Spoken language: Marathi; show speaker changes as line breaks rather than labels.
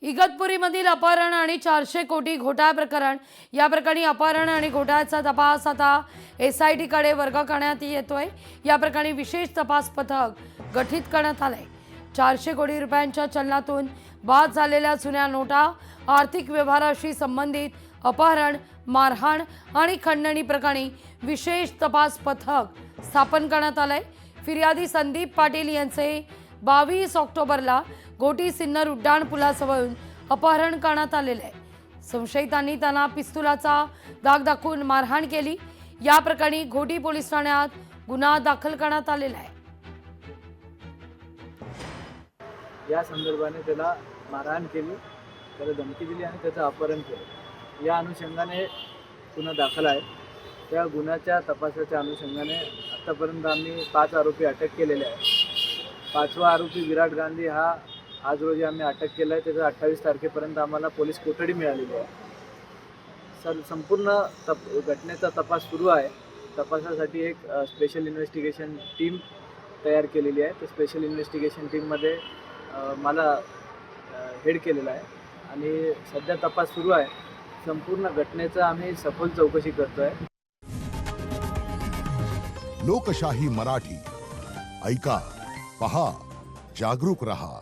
इगतपुरीमधील अपहरण आणि 400 कोटी घोटाळा प्रकरण। या प्रकरणी अपहरण आणि घोटाळ्याचा तपास आता SIT कडे वर्ग करण्यात येतोय। या प्रकरणी विशेष तपास पथक गठीत करण्यात आले। 400 कोटी रुपयांच्या चलनातून बाद झालेल्या जुन्या नोटा, आर्थिक व्यवहाराशी संबंधित अपहरण, मारहाण आणि खंडणी प्रकरणी विशेष तपास पथक स्थापन करण्यात आले। फिर्यादी संदीप पाटील यांचे 22 ऑक्टोबरला घोटी सिन्नर उड्डाण पुलाजवळून अपहरण करण्यात आलेले आहे। संशयितांनी त्यांना पिस्तुलाचा दाग दाखवून मारहाण केली। या प्रकरणी घोटी पोलीस ठाण्यात गुन्हा दाखल करण्यात आलेला आहे।
या संदर्भाने त्याला मारहाण केली, त्याला धमकी दिली आणि त्याचं अपहरण केलं। या अनुषंगाने गुन्हा दाखल आहे। त्या गुन्ह्याच्या तपासाच्या अनुषंगाने आतापर्यंत आम्ही 5 आरोपी अटक केलेले आहेत। 5वा आरोपी विराट गांधी हा आज रोजी आम्ही अटक केला आहे। त्याचा 28 तारखेपर्यंत आम्हाला पोलीस कोठडी मिळालेली आहे। संपूर्ण घटनेचा तपास सुरू आहे। तपासासाठी एक स्पेशल इन्व्हेस्टिगेशन टीम तयार केलेली आहे। त्या स्पेशल इन्व्हेस्टिगेशन टीममध्ये मला हेड केलेला आहे आणि सध्या तपास सुरू आहे। संपूर्ण घटनेचा आम्ही सखोल चौकशी करतोय।
लोकशाही मराठी ऐका, पहा, जागरूक रहा।